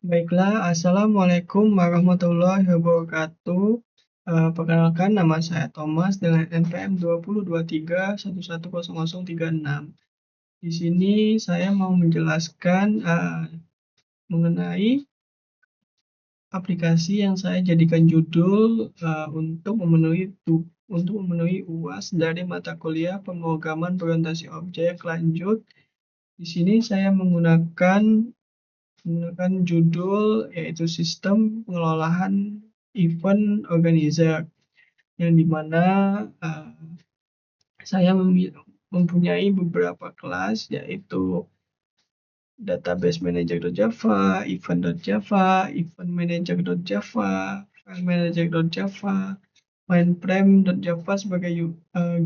Baiklah, Assalamualaikum warahmatullahi wabarakatuh. Perkenalkan, nama saya Thomas dengan NPM 2023110036. Di sini saya mau menjelaskan mengenai aplikasi yang saya jadikan judul untuk memenuhi UAS dari mata kuliah pemrograman berorientasi objek lanjut. Di sini saya menggunakan judul yaitu sistem pengelolaan event organizer, yang dimana saya mempunyai beberapa kelas yaitu database manager.java, event.java, event manager.java, file manager.java, mainframe.java sebagai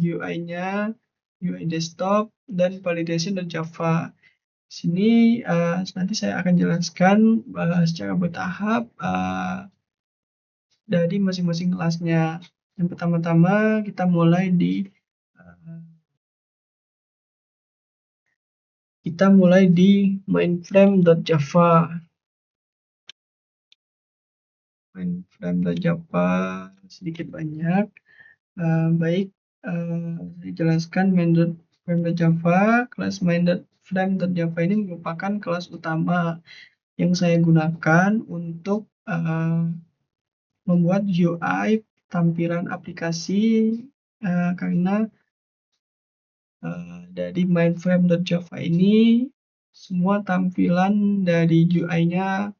UI-nya, UI desktop, dan validation.java. Sini nanti saya akan jelaskan secara bertahap dari masing-masing kelasnya. Yang pertama-tama kita mulai di mainframe.java. Mainframe.java sedikit banyak. Baik, saya jelaskan mainframe.java. Kelas mainframe.java ini merupakan kelas utama yang saya gunakan untuk membuat UI tampilan aplikasi, karena dari mainframe.java ini semua tampilan dari UI-nya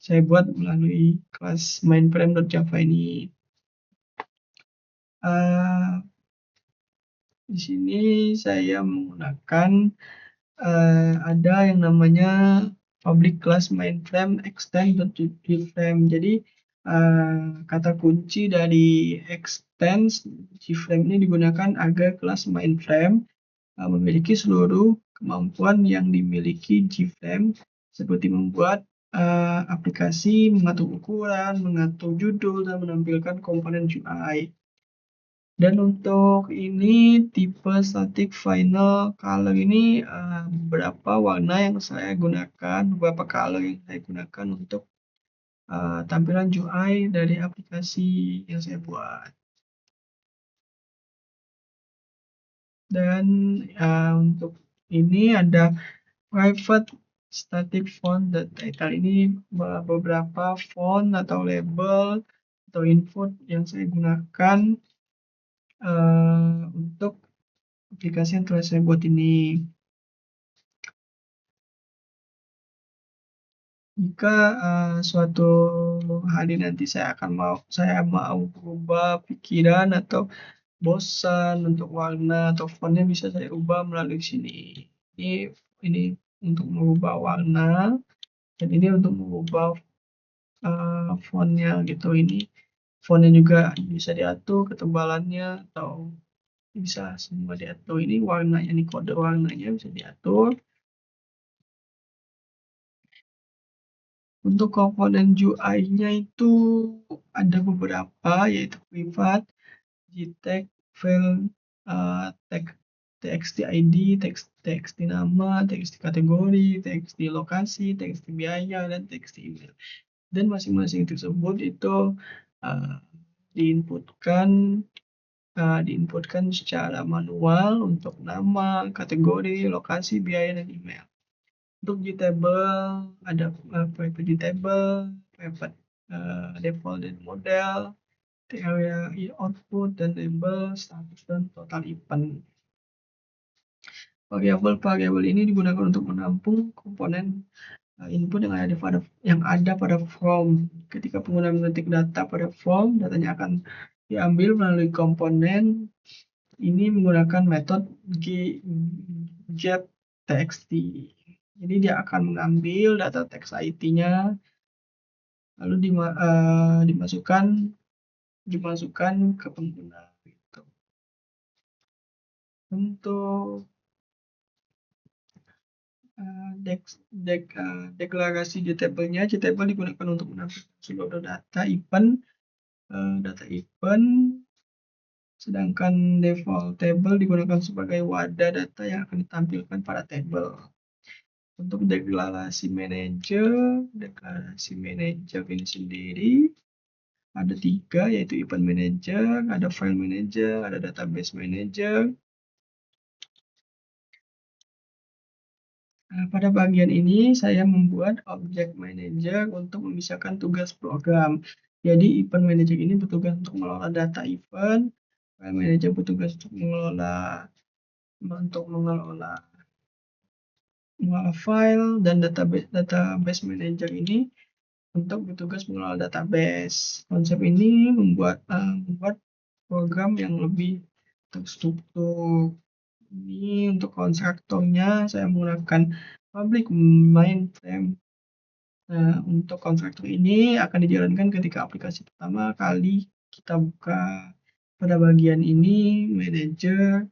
saya buat melalui kelas mainframe.java ini. Di sini saya menggunakan ada yang namanya public class mainframe extend.jframe. Jadi kata kunci dari extend jframe ini digunakan agar kelas mainframe memiliki seluruh kemampuan yang dimiliki jframe, seperti membuat aplikasi, mengatur ukuran, mengatur judul, dan menampilkan komponen UI. Dan untuk ini tipe static final color ini beberapa warna yang saya gunakan, beberapa color yang saya gunakan untuk tampilan UI dari aplikasi yang saya buat. Dan untuk ini ada private static font dan title. Ini beberapa font atau label atau input yang saya gunakan untuk aplikasi yang telah saya buat ini. Jika suatu hari nanti saya mau berubah pikiran atau bosan untuk warna atau fontnya, bisa saya ubah melalui sini. Ini untuk mengubah warna, dan ini untuk mengubah fontnya gitu. Ini fontnya juga bisa diatur ketebalannya atau bisa semua diatur. Ini warnanya, ini kode warnanya bisa diatur. Untuk komponen UI-nya itu ada beberapa, yaitu privat, JTAG, file, txt ID, txt nama, txt kategori, txt lokasi, txt biaya, dan txt email. Dan masing-masing tersebut itu diinputkan secara manual untuk nama, kategori, lokasi, biaya, dan email. Untuk JTable ada private JTable, private default dan model, area output, dan label, status, dan total event. Variabel-variabel ini digunakan untuk menampung komponen input yang ada pada form. Ketika pengguna mengetik data pada form, datanya akan diambil melalui komponen ini menggunakan metode getTxt. Jadi dia akan mengambil data teks IT-nya, lalu dimasukkan ke pengguna. Gitu. Untuk deklarasi JTable-nya, JTable digunakan untuk menampilkan seluruh data event, sedangkan default table digunakan sebagai wadah data yang akan ditampilkan pada table. Untuk deklarasi manager ini sendiri ada 3, yaitu event manager, ada file manager, ada database manager. Nah, pada bagian ini saya membuat objek manager untuk memisahkan tugas program. Jadi event manager ini bertugas untuk mengelola data event, file manager bertugas untuk mengelola file, dan database manager ini untuk bertugas mengelola database. Konsep ini membuat program yang lebih terstruktur. Ini untuk konstruktornya saya menggunakan public main frame. Nah, untuk konstruktor ini akan dijalankan ketika aplikasi pertama kali kita buka. Pada bagian ini manager,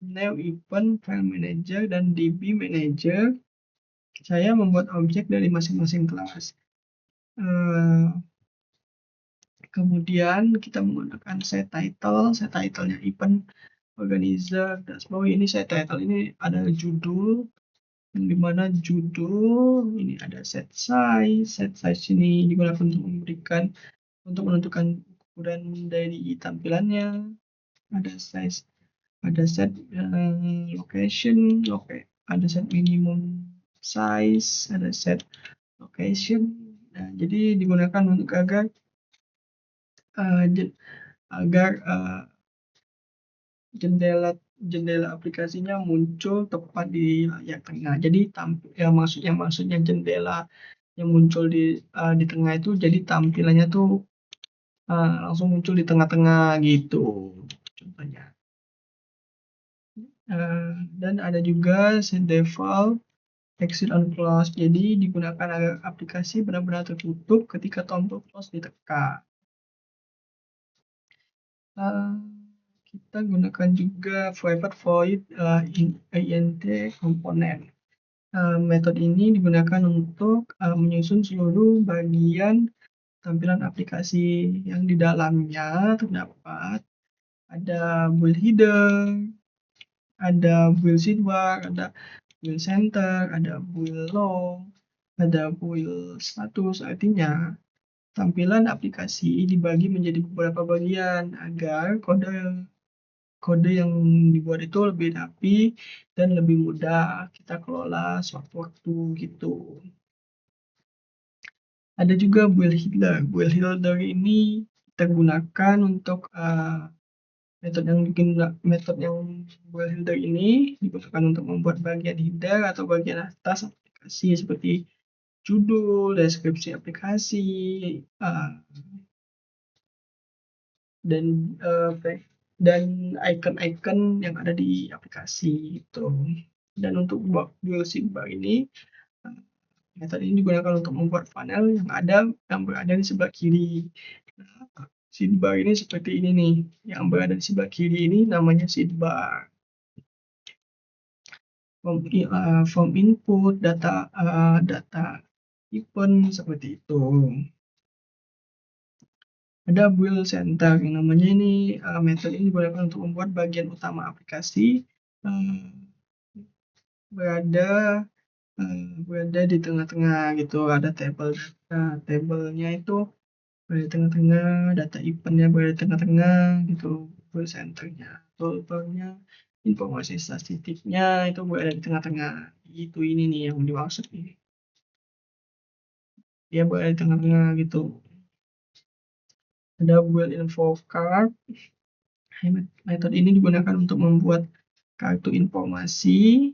new event, file manager, dan db manager. Saya membuat objek dari masing-masing kelas. Kemudian kita menggunakan set title-nya event organizer. Dan sebab ini set title ini ada judul, yang dimana judul ini ada set size ini digunakan untuk menentukan ukuran dari tampilannya. Ada size, ada set location, ada set minimum size, ada set location. Nah, jadi digunakan untuk agar jendela aplikasinya muncul tepat di layar tengah. Jadi maksudnya jendela yang muncul di tengah itu jadi tampilannya tuh langsung muncul di tengah-tengah gitu contohnya. Dan ada juga set default exit on close. Jadi digunakan agar aplikasi benar-benar tertutup ketika tombol close ditekan. Kita gunakan juga private void int komponen. Metode ini digunakan untuk menyusun seluruh bagian tampilan aplikasi yang di dalamnya terdapat ada build header, ada build sidebar, ada build center, ada build log, ada build status. Artinya tampilan aplikasi dibagi menjadi beberapa bagian agar kode yang dibuat itu lebih rapi dan lebih mudah kita kelola sewaktu-waktu gitu. Ada juga build header. Build header ini kita gunakan untuk metode yang build header ini digunakan untuk membuat bagian header atau bagian atas aplikasi seperti judul, deskripsi aplikasi, dan icon-icon yang ada di aplikasi itu. Dan untuk build sidebar ini, metode ini digunakan untuk membuat panel yang berada di sebelah kiri. Nah, sidebar ini seperti ini nih, yang berada di sebelah kiri ini namanya sidebar. From input data event seperti itu. Ada build center yang namanya ini metode ini digunakan untuk membuat bagian utama aplikasi berada di tengah-tengah gitu. Ada tabelnya itu berada di tengah-tengah, data eventnya berada di tengah-tengah gitu. Build centernya, totalnya, informasi statistiknya itu berada di tengah-tengah. Itu ini nih yang dimaksud ini. Dia berada di tengah-tengah gitu. Ada build info card. Metode ini digunakan untuk membuat kartu informasi,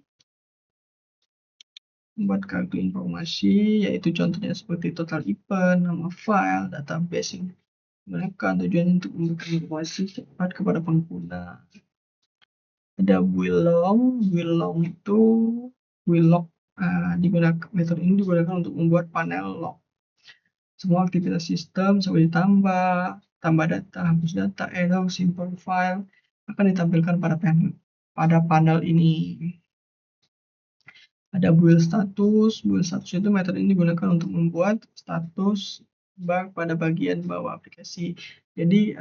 yaitu contohnya seperti total event, nama file, database yang digunakan tujuannya untuk memberikan informasi cepat kepada pengguna. Ada build log itu digunakan, metode ini digunakan untuk membuat panel log. Semua aktivitas sistem seperti tambah data, hapus data, error, simple file akan ditampilkan pada panel ini. Ada build status itu metode ini digunakan untuk membuat status bar pada bagian bawah aplikasi. Jadi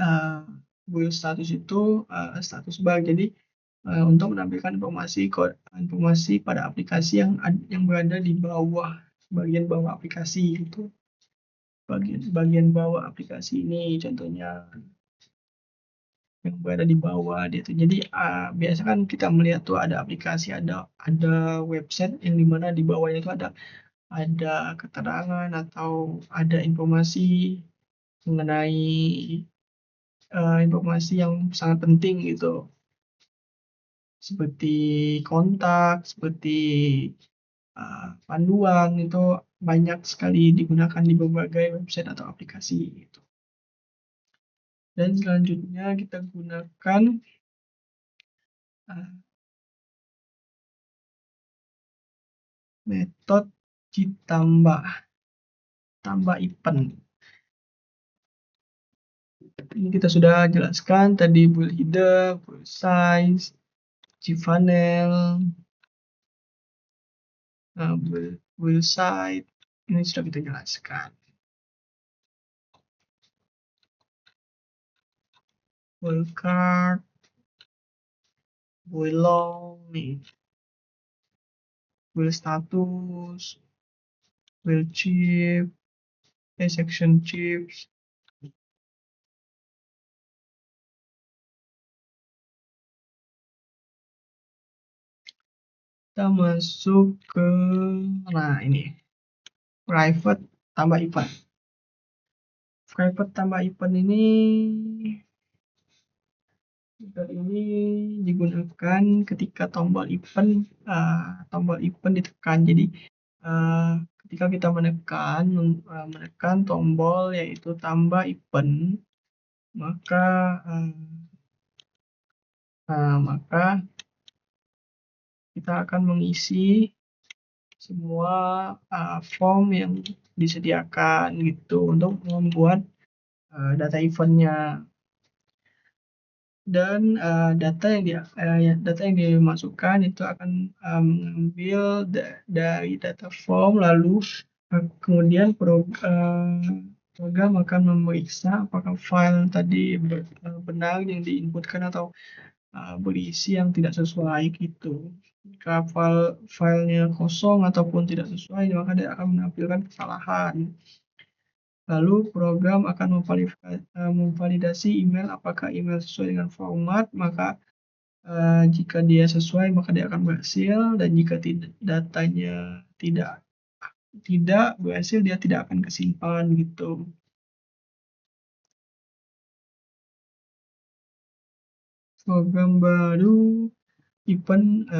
build status itu status bar. Jadi untuk menampilkan informasi pada aplikasi yang berada di bawah bagian bawah aplikasi gitu. Bagian bawah aplikasi ini contohnya yang berada di bawah dia tuh. Jadi biasa kan kita melihat tuh ada aplikasi, ada website yang dimana di bawahnya itu ada keterangan atau ada informasi mengenai informasi yang sangat penting gitu, seperti kontak, seperti panduan itu banyak sekali digunakan di berbagai website atau aplikasi gitu. Dan selanjutnya kita gunakan metode tambah event. Ini kita sudah jelaskan tadi build header, build size, cPanel, build site. Ini sudah kita jelaskan. Build card, build long, nih. Build status, build chip, section chips. Kita masuk ke ini private tambah event. Private tambah event ini digunakan ketika tombol event ditekan. Jadi ketika kita menekan tombol yaitu tambah event, maka kita akan mengisi semua form yang disediakan gitu untuk membuat data eventnya. Dan data yang dimasukkan itu akan mengambil dari data form, lalu kemudian program akan memeriksa apakah file tadi benar yang diinputkan atau berisi yang tidak sesuai gitu. Jika filenya kosong ataupun tidak sesuai, maka dia akan menampilkan kesalahan. Lalu program akan memvalidasi email apakah email sesuai dengan format, maka jika dia sesuai maka dia akan berhasil, dan jika datanya tidak berhasil dia tidak akan kesimpan gitu. Program baru event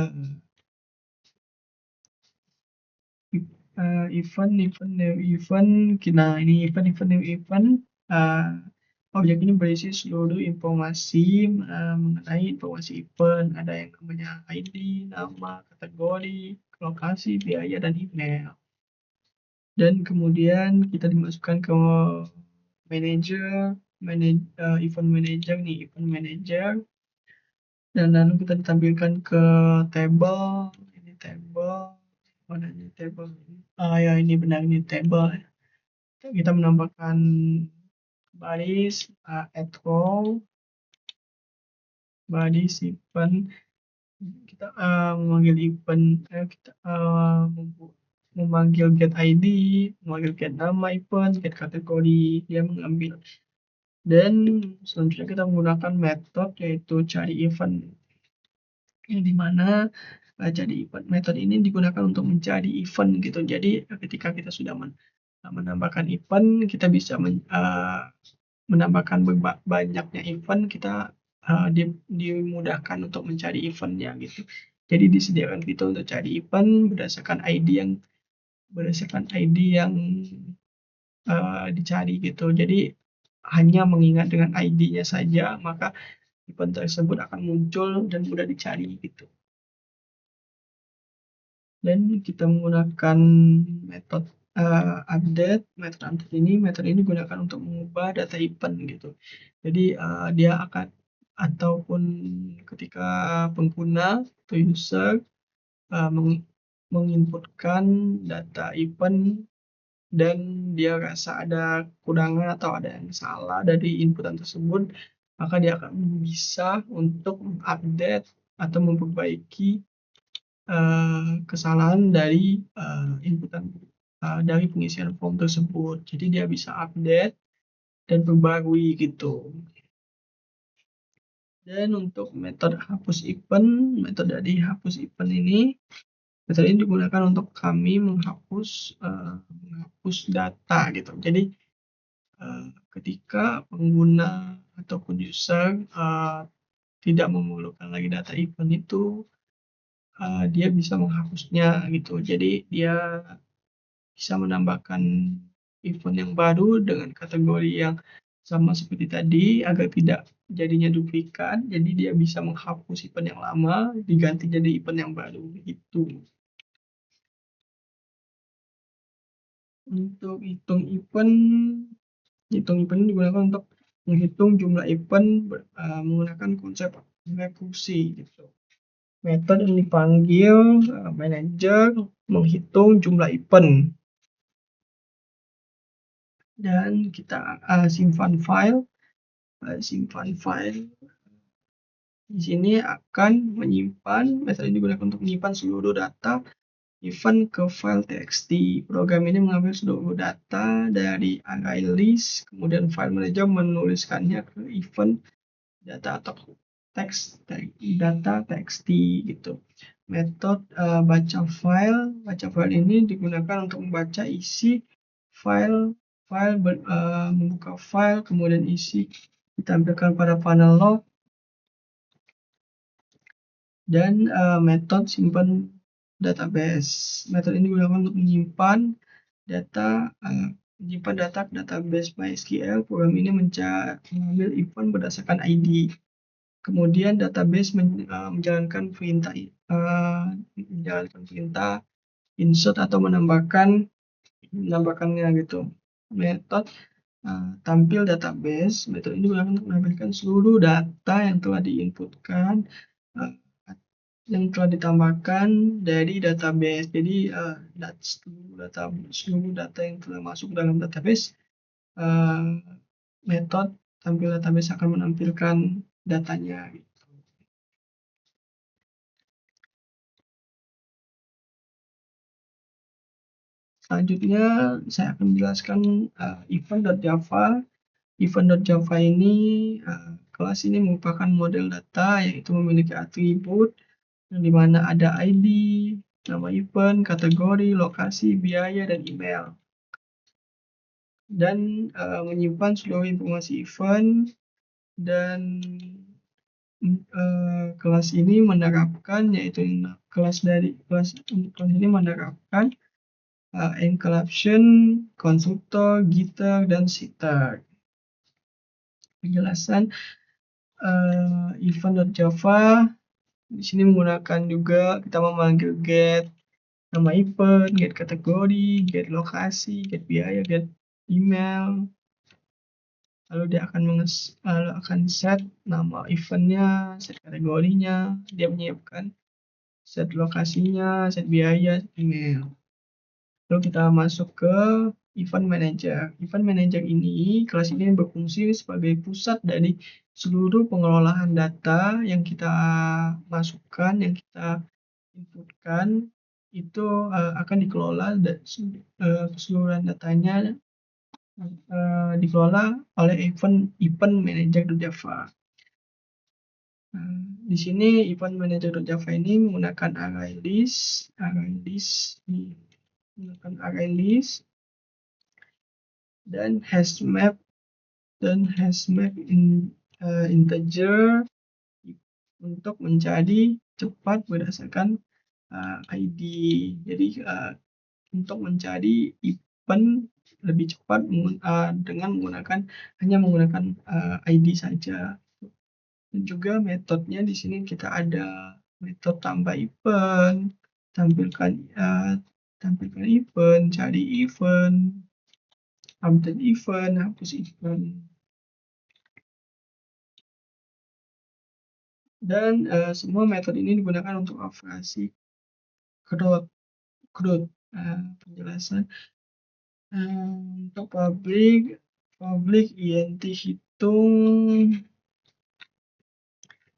nah ini event objek ini berisi seluruh informasi mengenai informasi event. Ada yang namanya ID, nama, kategori, lokasi, biaya, dan email. Dan kemudian kita dimasukkan ke event manager, dan lalu kita ditampilkan ke table. Ini table, mana ini table? Ya ini benar, ini table. Kita menambahkan baris, add row, baris event. Kita memanggil event, kita memanggil get ID, memanggil get nama event, get kategori, dia mengambil. Dan selanjutnya kita menggunakan metode yaitu cari event, yang dimana cari event, metode ini digunakan untuk mencari event gitu. Jadi ketika kita sudah menambahkan event, kita bisa menambahkan banyaknya event, kita dimudahkan untuk mencari eventnya gitu. Jadi disediakan fitur untuk cari event berdasarkan ID yang dicari gitu. Jadi hanya mengingat dengan ID-nya saja, maka event tersebut akan muncul dan mudah dicari gitu. Dan kita menggunakan metode update. Metode ini digunakan untuk mengubah data event gitu. Jadi dia akan, ataupun ketika pengguna atau user menginputkan data event dan dia rasa ada kekurangan atau ada yang salah dari inputan tersebut, maka dia akan bisa untuk mengupdate atau memperbaiki kesalahan dari inputan dari pengisian form tersebut. Jadi dia bisa update dan perbarui gitu. Dan untuk metode hapus event, metode dari hapus event ini, metode ini digunakan untuk kami menghapus data gitu. Jadi ketika pengguna ataupun user tidak memerlukan lagi data event itu, dia bisa menghapusnya gitu. Jadi dia bisa menambahkan event yang baru dengan kategori yang sama seperti tadi agar tidak jadinya duplikat. Jadi dia bisa menghapus event yang lama diganti jadi event yang baru gitu. Untuk hitung event ini digunakan untuk menghitung jumlah event menggunakan konsep rekursi gitu. Metode yang dipanggil manager menghitung jumlah event. Dan kita simpan file. Di sini akan menyimpan, metode ini digunakan untuk menyimpan seluruh data event ke file txt. Program ini mengambil seluruh data dari array list, kemudian file manager menuliskannya ke event data atau teks data txt gitu. Metode baca file ini digunakan untuk membaca isi membuka file, kemudian isi ditampilkan pada panel log. Dan metode simpan database. Metode ini digunakan untuk menyimpan data ke database MySQL. Program ini mengambil event berdasarkan ID. Kemudian database menjalankan perintah insert atau menambahkannya gitu. Metode tampil database. Metode ini digunakan untuk menampilkan seluruh data yang telah diinputkan yang telah ditambahkan dari database. Jadi seluruh data yang telah masuk dalam database, metode tampil database akan menampilkan datanya. Selanjutnya saya akan menjelaskan event.java. Event.java ini kelas ini merupakan model data yaitu memiliki atribut yang dimana ada ID, nama event, kategori, lokasi, biaya, dan email. Dan menyimpan seluruh informasi event dan kelas ini menerapkan yaitu kelas ini menerapkan encryption, konstruktor, getter, dan setter. Penjelasan event.java di sini menggunakan juga kita memanggil get nama event, get kategori, get lokasi, get biaya, get email. Lalu dia akan set nama eventnya, set kategorinya, dia menyiapkan set lokasinya, set biaya, set email. Lalu kita masuk ke event manager. Event manager ini, kelas ini berfungsi sebagai pusat dari seluruh pengelolaan data yang kita masukkan, yang kita inputkan, itu akan dikelola keseluruhan datanya dikelola oleh event manager.java. Di sini event manager.java ini menggunakan array list dan hashmap integer untuk mencari cepat berdasarkan ID. Jadi untuk mencari event lebih cepat dengan hanya menggunakan ID saja. Dan juga metodenya di sini kita ada metode tambah event, tampilkan event, cari event, update event, hapus event. Dan semua metode ini digunakan untuk operasi CRUD. Penjelasan untuk public int hitung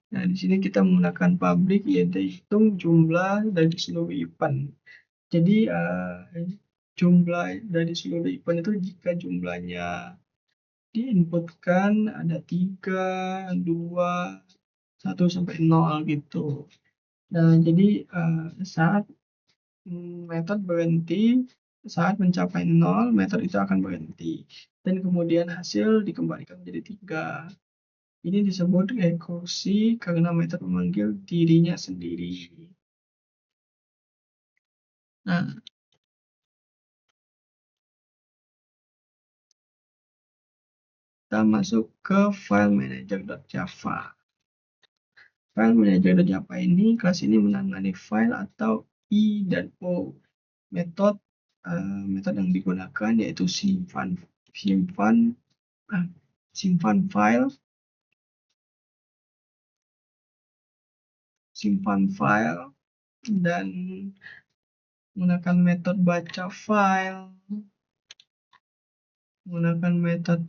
Nah, di sini kita menggunakan public yaitu hitung jumlah dari seluruh event. Jadi jumlah dari seluruh event itu jika jumlahnya diinputkan ada 3, 2, 1 sampai 0 gitu. Nah, jadi saat metode berhenti, saat mencapai 0, metode itu akan berhenti. Dan kemudian hasil dikembalikan menjadi 3. Ini disebut rekursi karena metode memanggil dirinya sendiri. Nah, kita masuk ke file manager.java. File manager.java ini, kelas ini menangani file atau I dan O. Metode yang digunakan yaitu simpan file, dan menggunakan metode baca file, menggunakan metode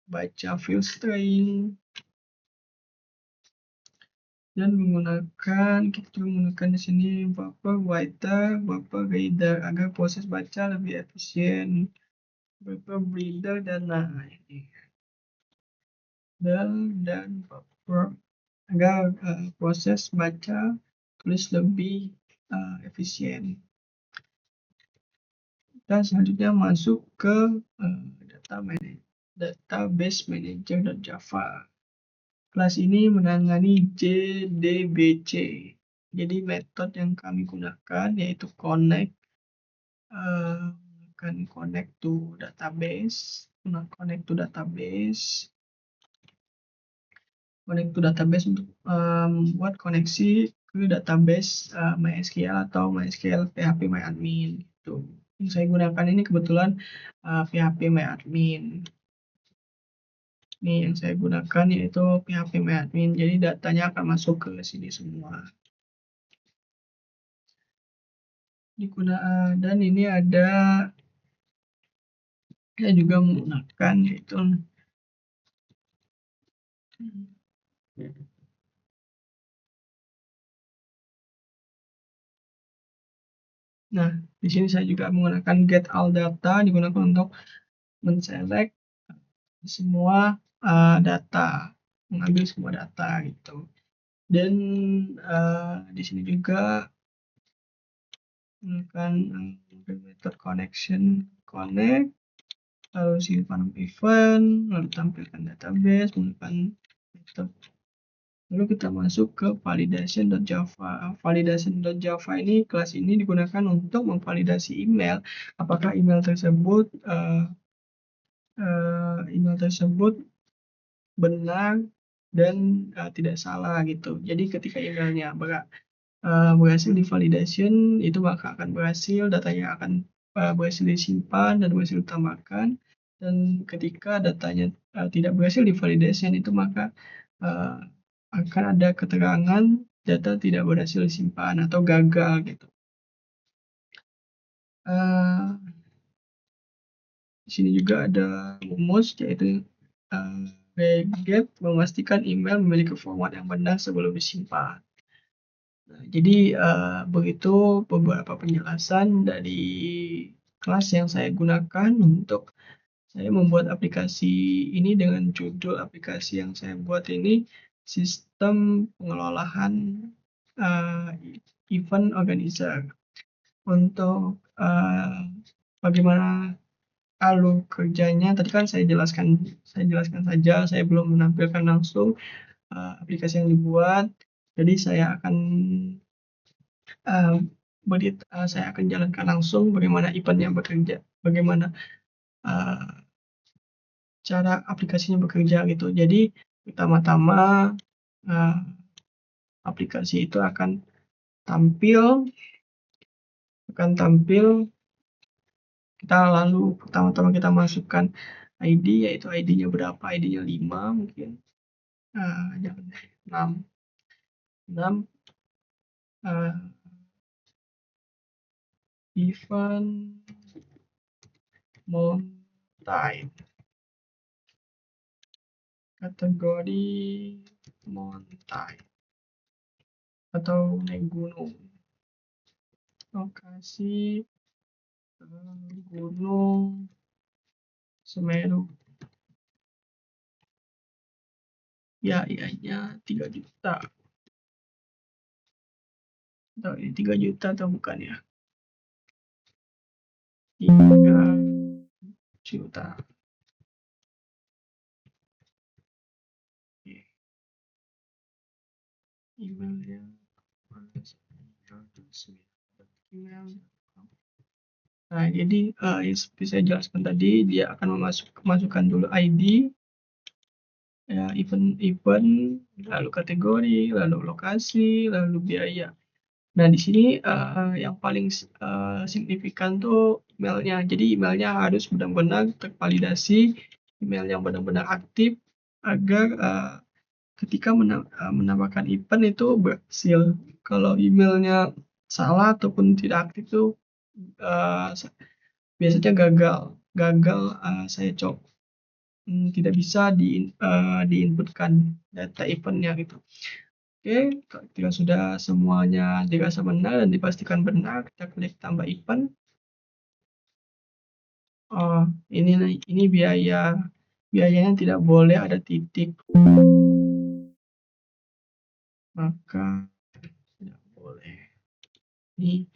baca view string, dan kita juga menggunakan di sini buffer writer, buffer reader agar proses baca lebih efisien, buffer reader dan ini dan buffer agar proses baca tulis lebih efisien. Kita selanjutnya masuk ke database manager.java. Kelas ini menangani JDBC. Jadi metode yang kami gunakan yaitu connect to database, untuk membuat koneksi ke database MySQL atau MySQL PHP MyAdmin gitu. Yang saya gunakan ini kebetulan PHP MyAdmin. Ini yang saya gunakan yaitu PHP MyAdmin. Jadi datanya akan masuk ke sini semua. Dan ini ada saya juga menggunakan yaitu nah, di sini saya juga menggunakan get all data, digunakan untuk menselect semua data, mengambil semua data gitu. Dan di sini juga menggunakan method connection, connect, lalu simpan event, lalu tampilkan database, menggunakan method. Lalu kita masuk ke validation.java. Validation.java ini, kelas ini digunakan untuk memvalidasi email. Apakah email tersebut benar dan tidak salah gitu. Jadi ketika emailnya berhasil divalidation, itu maka akan berhasil, datanya akan berhasil disimpan dan berhasil ditambahkan. Dan ketika datanya tidak berhasil divalidation, itu maka akan ada keterangan data tidak berhasil disimpan atau gagal gitu. Di sini juga ada rumus yaitu get memastikan email memiliki format yang benar sebelum disimpan. Nah, jadi begitu beberapa penjelasan dari kelas yang saya gunakan untuk saya membuat aplikasi ini. Dengan judul aplikasi yang saya buat ini sistem pengelolaan event organizer. Untuk bagaimana alur kerjanya tadi kan saya jelaskan saja, saya belum menampilkan langsung aplikasi yang dibuat. Jadi saya akan jalankan langsung bagaimana eventnya bekerja, bagaimana cara aplikasinya bekerja gitu. Jadi pertama-tama aplikasi itu akan tampil pertama-tama kita masukkan ID, yaitu ID-nya berapa, ID-nya 5 mungkin, jangan 6 event mount type, kategori mountain atau naik gunung. Lokasi Gunung Semeru. Ya, ianya 3 juta. Atau ini 3 juta atau bukan ya? 3 juta. Oke. Emailnya email. Nah, jadi yang seperti saya jelaskan tadi, dia akan masukkan dulu ID, ya, event, lalu kategori, lalu lokasi, lalu biaya. Nah, di sini yang paling signifikan tuh emailnya. Jadi emailnya harus benar-benar tervalidasi, email yang benar-benar aktif agar ketika menambahkan event itu berhasil. Kalau emailnya salah ataupun tidak aktif tuh biasanya gagal. Saya coba tidak bisa diinputkan data eventnya gitu. Oke, ketika sudah semuanya dirasa benar dan dipastikan benar, kita klik tambah event. Oh, ini biayanya tidak boleh ada titik, maka tidak boleh. Ini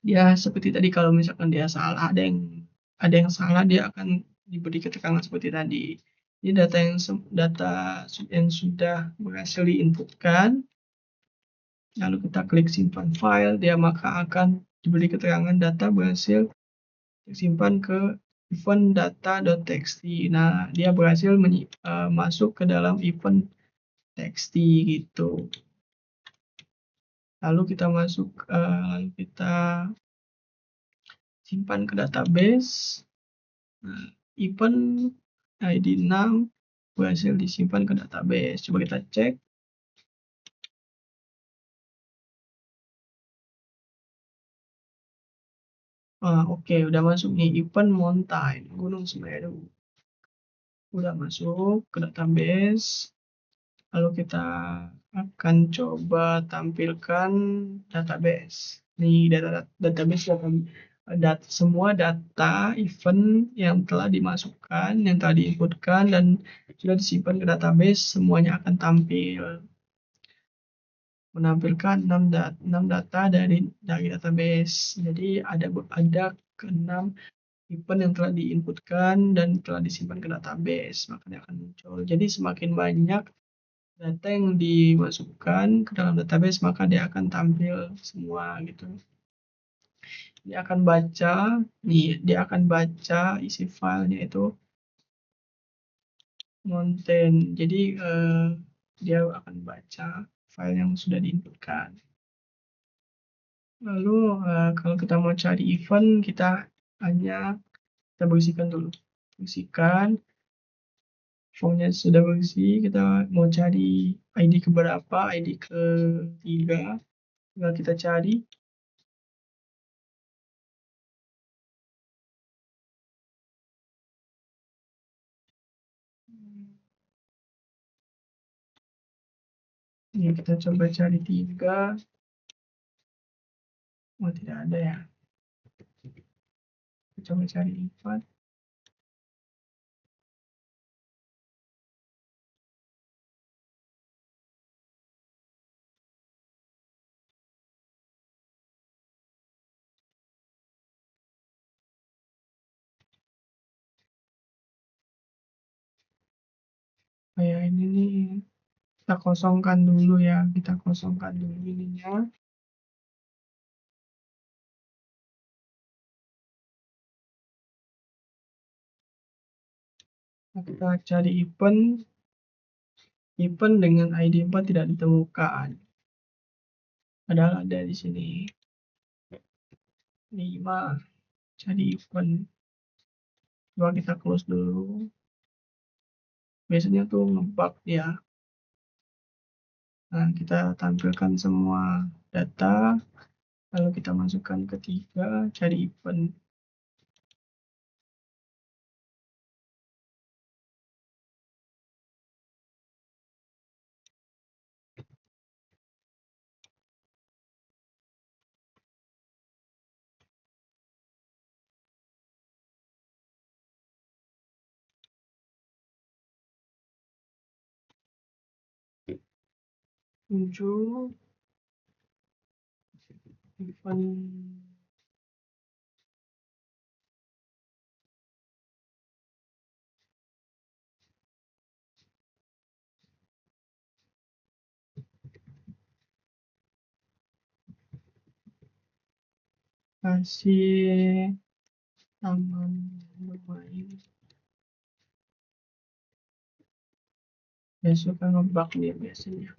dia seperti tadi, kalau misalkan dia salah, ada yang salah, dia akan diberi keterangan seperti tadi. Ini data yang sudah berhasil diinputkan, lalu kita klik simpan file, dia maka akan diberi keterangan data berhasil disimpan ke event data.txt. Nah, dia berhasil masuk ke dalam event txt gitu. Lalu kita lalu kita simpan ke database. Nah, event ID 6 berhasil disimpan ke database. Coba kita cek. Oke, udah masuk nih, event mountain, Gunung Semeru. Udah masuk ke database. Lalu kita akan coba tampilkan database. Nih, database akan semua data event yang telah dimasukkan, yang telah diinputkan dan sudah disimpan ke database, semuanya akan tampil. Menampilkan 6 data dari database. Jadi ada ke-6 event yang telah diinputkan dan telah disimpan ke database, maka dia akan muncul. Jadi semakin banyak data yang dimasukkan ke dalam database, maka dia akan tampil semua gitu. Dia akan baca isi filenya itu mountain. Jadi dia akan baca file yang sudah diinputkan. Lalu kalau kita mau cari event, kita bersihkan dulu. Formnya sudah bersih, kita mau cari ID keberapa, ID ketiga, tinggal kita cari. Ini kita coba cari 3. Oh, tidak ada ya. Kita coba cari 4. Kayak ini nih, kita kosongkan dulu ya. Kita kosongkan dulu ininya. Nah, kita cari event dengan ID 4 tidak ditemukan. Padahal ada di sini. 5. Cari event. Coba kita close dulu. Biasanya tuh ngebug ya. Nah, kita tampilkan semua data, lalu kita masukkan ke 3, cari event. muncul event kasih taman bermain. Ya suka ngebug dia biasanya.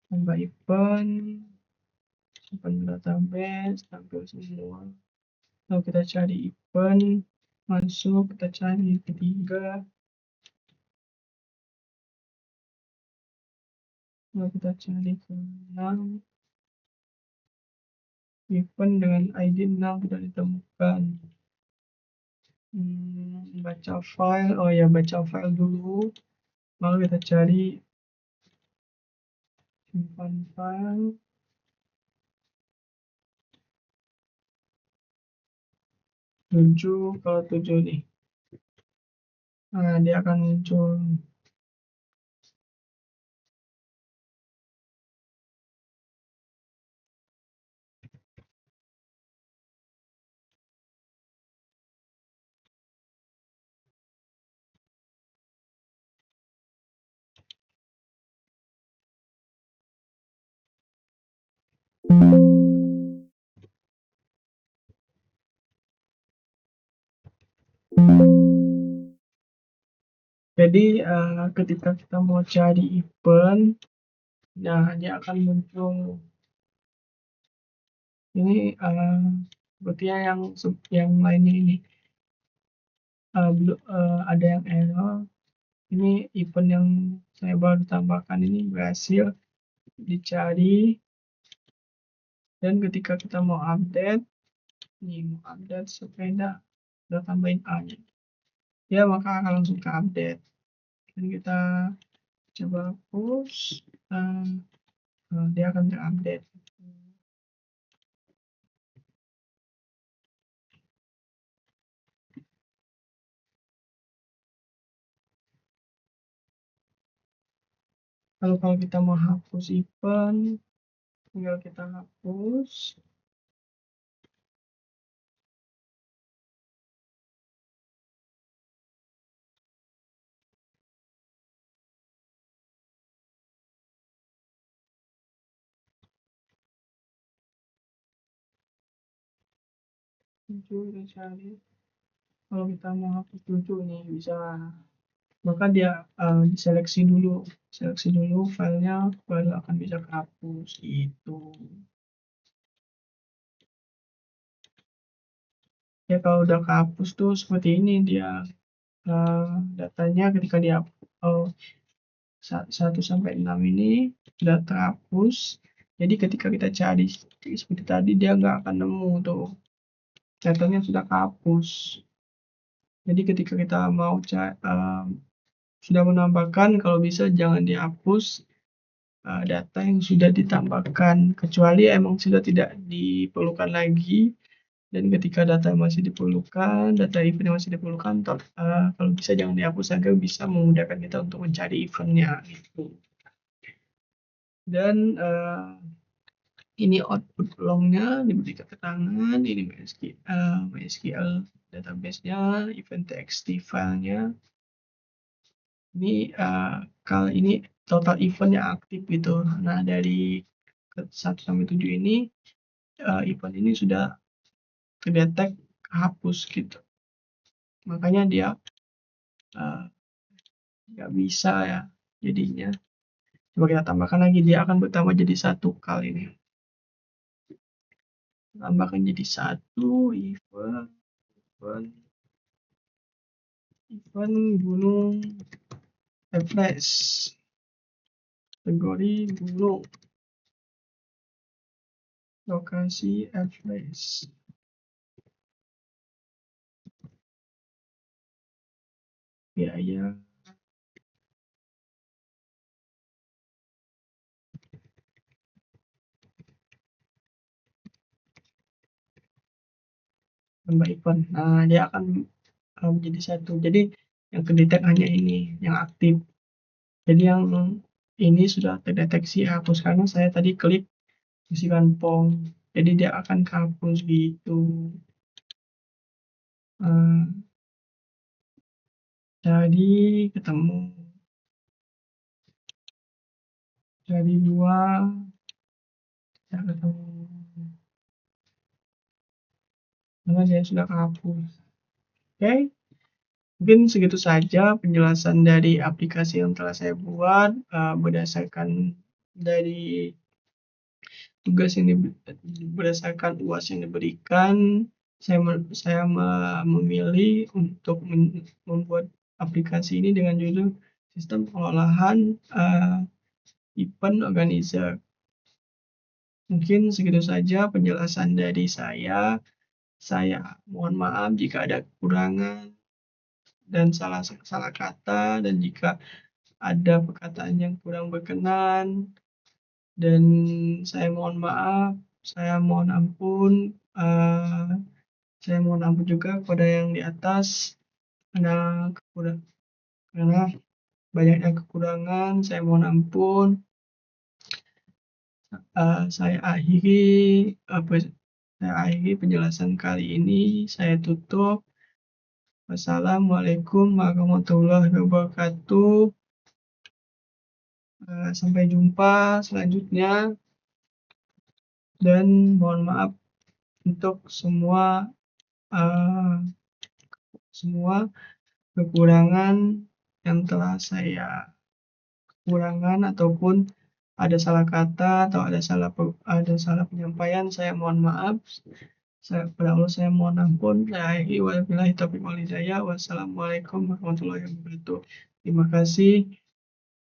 Tambah event, simpan database, tampil semua. Lalu kita cari event, masuk, kita cari ketiga. Lalu kita cari ke 6. Event dengan ID 6 tidak ditemukan. Baca file, oh ya baca file dulu. Lalu kita cari simpan file. 7, kalau 7 nih. Nah, dia akan muncul. Jadi ketika kita mau cari event, nah dia akan muncul. Ini buktinya yang lainnya ini belum ada yang error. Ini event yang saya baru tambahkan ini berhasil dicari, dan ketika kita mau update, nih mau update sepeda, kita tambahin A-nya. Ya maka akan langsung ke update. Dan kita coba push, dia akan terupdate. Lalu kalau kita mau hapus event, tinggal kita hapus. Kita cari. Kalau kita mau hapus 7 nih bisa, maka dia diseleksi dulu filenya, baru akan bisa kehapus gitu. Ya kalau udah kehapus tuh seperti ini dia datanya ketika dia 1 sampai 6 ini sudah terhapus. Jadi ketika kita cari seperti tadi dia nggak akan nemu tuh datanya sudah kehapus. Jadi ketika kita mau sudah menambahkan, kalau bisa jangan dihapus data yang sudah ditambahkan, kecuali emang sudah tidak diperlukan lagi. Dan ketika data masih diperlukan, data event yang masih diperlukan, kalau bisa jangan dihapus agar bisa memudahkan kita untuk mencari eventnya gitu. Dan ini output lognya diberi keterangan, ini MySQL database-nya, event.txt filenya. Ini kalau ini total event yang aktif gitu. Nah dari 1 sampai 7 ini event ini sudah terdetek hapus gitu. Makanya dia nggak bisa ya jadinya. Coba kita tambahkan lagi, dia akan bertambah jadi 1 kali ini. Tambahkan jadi 1 event gunung Everest, kategori gunung, lokasi Everest, biaya tambah event. Nah dia akan menjadi 1. Jadi yang kedetek hanya ini yang aktif. Jadi yang ini sudah terdeteksi hapus karena saya tadi klik bisikan POM. Jadi dia akan kehapus gitu. Jadi ketemu. Jadi dua, ya ketemu. Karena saya sudah kehapus. Oke, mungkin segitu saja penjelasan dari aplikasi yang telah saya buat berdasarkan dari tugas yang berdasarkan UAS yang diberikan. Saya memilih untuk membuat aplikasi ini dengan judul Sistem Pengolahan Event Organizer. Mungkin segitu saja penjelasan dari saya. Saya mohon maaf jika ada kekurangan dan salah kata, dan jika ada perkataan yang kurang berkenan, dan saya mohon maaf, saya mohon ampun, saya mohon ampun juga kepada yang di atas karena karena banyaknya kekurangan. Saya mohon ampun. Saya akhiri penjelasan kali ini. Saya tutup. Wassalamualaikum warahmatullahi wabarakatuh. Sampai jumpa selanjutnya, dan mohon maaf untuk semua kekurangan yang telah saya kekurangan, ataupun ada salah kata atau ada salah penyampaian. Saya mohon maaf. Pada Allah saya mohon ampun. Wabillahi taufiq wal hidayah. Wassalamualaikum warahmatullahi wabarakatuh. Terima kasih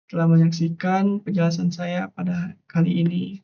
telah menyaksikan penjelasan saya pada kali ini.